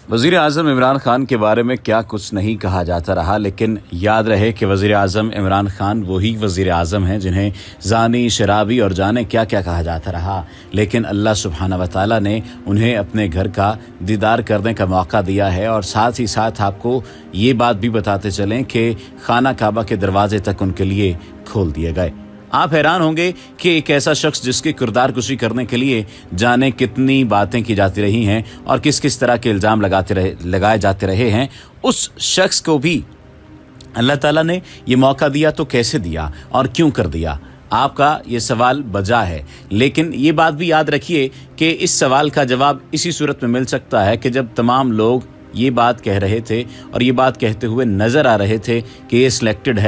वज़ीर आज़म इमरान खान के बारे में क्या कुछ नहीं कहा जाता रहा, लेकिन याद रहे कि वज़ीर आज़म इमरान खान वही वज़ीर आज़म हैं जिन्हें ज़ानी, शराबी और जाने क्या क्या कहा जाता रहा। लेकिन अल्लाह सुब्हानहू व तआला ने उन्हें अपने घर का दीदार करने का मौका दिया है। और साथ ही साथ आपको ये बात भी बताते चलें कि खाना काबा के दरवाजे तक उनके लिए खोल दिए गए। आप हैरान होंगे कि एक ऐसा शख्स जिसकी किरदार कुशी करने के लिए जाने कितनी बातें की जाती रही हैं और किस किस तरह के इल्ज़ाम लगाए जाते रहे हैं, उस शख्स को भी अल्लाह ताला ने ये मौका दिया तो कैसे दिया और क्यों कर दिया। आपका ये सवाल बजा है, लेकिन ये बात भी याद रखिए कि इस सवाल का जवाब इसी सूरत में मिल सकता है कि जब तमाम लोग ये बात कह रहे थे और ये बात कहते हुए नज़र आ रहे थे कि ये सिलेक्टेड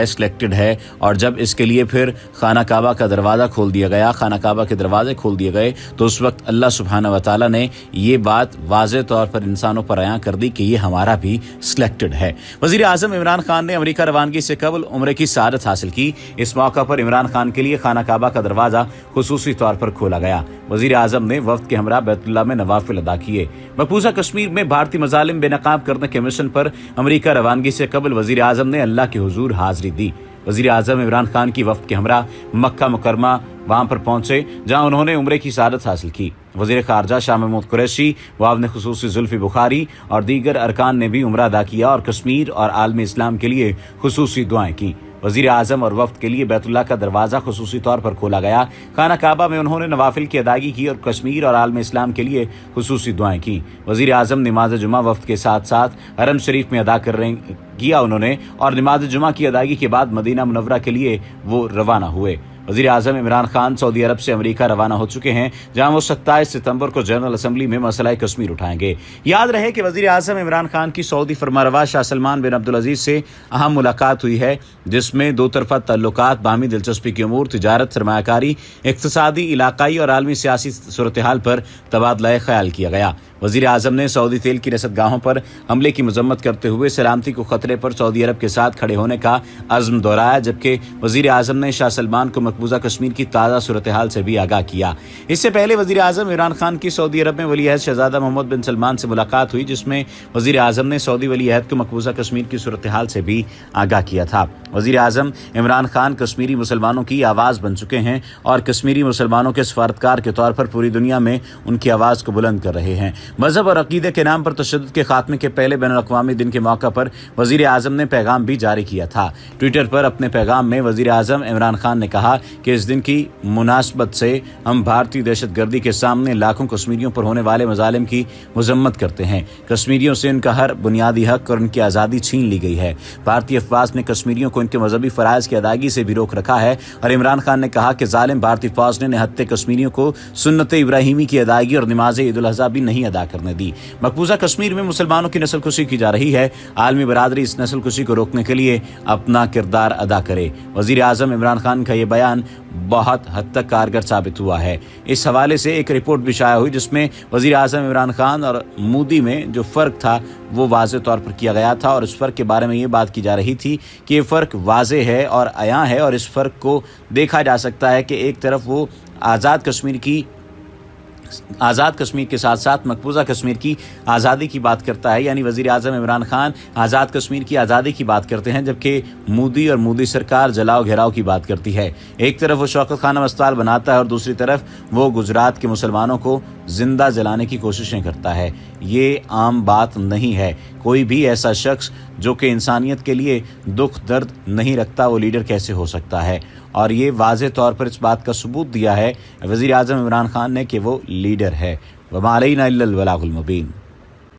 है, और जब इसके लिए फिर खाना काबा का दरवाज़ा खोल दिया गया, खाना काबा के दरवाजे खोल दिए गए, तो उस वक्त अल्लाह सुब्हानहू व तआला ने ये बात वाज़े तौर पर इंसानों पर अयां कर दी कि ये हमारा भी सिलेक्टेड है। वज़ीर आज़म इमरान खान ने अमेरिका रवानगी से कबल उम्रे की सआदत हासिल की। इस मौका पर इमरान खान के लिए खाना काबा का दरवाज़ा खुसूसी तौर पर खोला गया। वज़ीर आज़म ने वफ्द के हमरा बैतुल्लाह में नवाफिल अदा किए। मकबूजा कश्मीर में भारतीय मज़ालिम बेनकाब करने के मिशन पर अमेरिका रवानगी से कबल वज़ीर आज़म ने अल्लाह के हुजूर हाज़िरी दी। वज़ीर आज़म इमरान खान की वफ्द के हमरा मक्का मुकरमा वहां पर पहुंचे, जहां उन्होंने उम्रे की सआदत हासिल की। वज़ीर ख़ारजा शाह महमूद कुरैशी, वावने खुसूसी जुल्फ़ी बुखारी और दीगर अरकान ने भी उम्रा अदा किया और कश्मीर और आलम इस्लाम के लिए खुसूसी दुआएं की। वज़ीर आज़म और वफ्द के लिए बैतुल्लाह का दरवाज़ा खुसूसी तौर पर खोला गया। खाना काबा में उन्होंने नवाफिल की अदायगी की और कश्मीर और आलम इस्लाम के लिए खुसूसी दुआएं की। वज़ीर आज़म नमाज जुमा वफ्द के साथ साथ हरम शरीफ में अदा किया उन्होंने, और नमाज जुमा की अदायगी के बाद मदीना मुनव्वरा के लिए वो रवाना हुए। वज़ीर आज़म इमरान खान सऊदी अरब से अमेरिका रवाना हो चुके हैं, जहां वो 27 सितंबर को जनरल असम्बली में मसला कश्मीर उठाएंगे। याद रहे कि वज़ीर आज़म इमरान खान की सऊदी फरमारवा शाह सलमान बिन अब्दुल अजीज़ से अहम मुलाकात हुई है, जिसमें दो तरफ़ा तल्लुकात, बाहमी दिलचस्पी की उमूर, तिजारत, सरमायाकारी, इक़्तिसादी, इलाकाई और आलमी सियासी सूरत हाल पर तबादला ख्याल किया गया। वज़ीर आज़म ने सऊदी तेल की रसदगाहों पर हमले की मजम्मत करते हुए सलामती को खतरे पर सऊदी अरब के साथ खड़े होने का अज़्म दोहराया, जबकि वज़ीर आज़म ने शाह सलमान को मकबूजा कश्मीर की ताज़ा सूरत हाल से भी आगाह किया। इससे पहले वज़ीर आज़म इमरान खान की सऊदी अरब में वली अहद शहज़ादा मोहम्मद बिन सलमान से मुलाकात हुई, जिसमें वज़ीर आज़म ने सऊदी वली अहद को मकबूजा कश्मीर की सूरत हाल से भी आगाह किया था। वज़ीर आज़म इमरान खान कश्मीरी मुसलमानों की आवाज़ बन चुके हैं और कश्मीरी मुसलमानों के सफारतकार के तौर पर पूरी दुनिया में उनकी आवाज़ को बुलंद कर रहे हैं। मज़हब और अक़ीदे के नाम पर तशद्दुद के खात्मे के पहले बैनुल-अक़वामी दिन के मौका पर वज़ीर आज़म ने पैगाम भी जारी किया था। ट्विटर पर अपने पैगाम में वज़ीर आज़म इमरान खान ने कहा कि इस दिन की मुनासबत से हम भारतीय दहशतगर्दी के सामने लाखों कश्मीरियों पर होने वाले मज़ालिम की मज़म्मत करते हैं। कश्मीरियों से उनका हर बुनियादी हक और उनकी आज़ादी छीन ली गई है। भारतीय अफवाज ने कश्मीरियों को इनके मजहबी फ़राइज़ की अदायगी से भी रोक रखा है। और इमरान खान ने कहा कि ज़ालिम भारतीय फ़ौज ने निहत्ते कश्मीरियों को सुन्नत इब्राहिमी की अदायगी और नमाज ईद उल अज़हा भी नहीं अदा करने दी। मकबूजा कश्मीर में मुसलमानों की नस्ल कुशी की जा रही है। आलमी बरादरी इस नस्ल कुशी को रोकने के लिए अपना किरदार अदा करे। वज़ीर आज़म इमरान खान का ये बयान बहुत हद तक कारगर साबित हुआ है। इस हवाले से एक रिपोर्ट भी शाया हुई, जिसमें वज़ीर आज़म इमरान खान और मोदी में जो फ़र्क था वो वाज़े तौर पर किया गया था, और इस फ़र्क के बारे में ये बात की जा रही थी कि ये फ़र्क वाज़े है और अयां है, और इस फ़र्क को देखा जा सकता है कि एक तरफ वो आज़ाद कश्मीर के साथ साथ मकबूजा कश्मीर की आज़ादी की बात करता है, यानी वज़ीर आज़म इमरान खान आज़ाद कश्मीर की आज़ादी की बात करते हैं, जबकि मोदी और मोदी सरकार जलाओ घेराव की बात करती है। एक तरफ वो शौकत खाना अस्पताल बनाता है और दूसरी तरफ वो गुजरात के मुसलमानों को जिंदा जलाने की कोशिशें करता है। ये आम बात नहीं है। कोई भी ऐसा शख्स जो कि इंसानियत के लिए दुख दर्द नहीं रखता, वो लीडर कैसे हो सकता है। और ये वाज़े तौर पर इस बात का सबूत दिया है वज़ीर आज़म इमरान खान ने कि वो लीडर है। वमा अलैना इल्लल बलागुल मुबीन।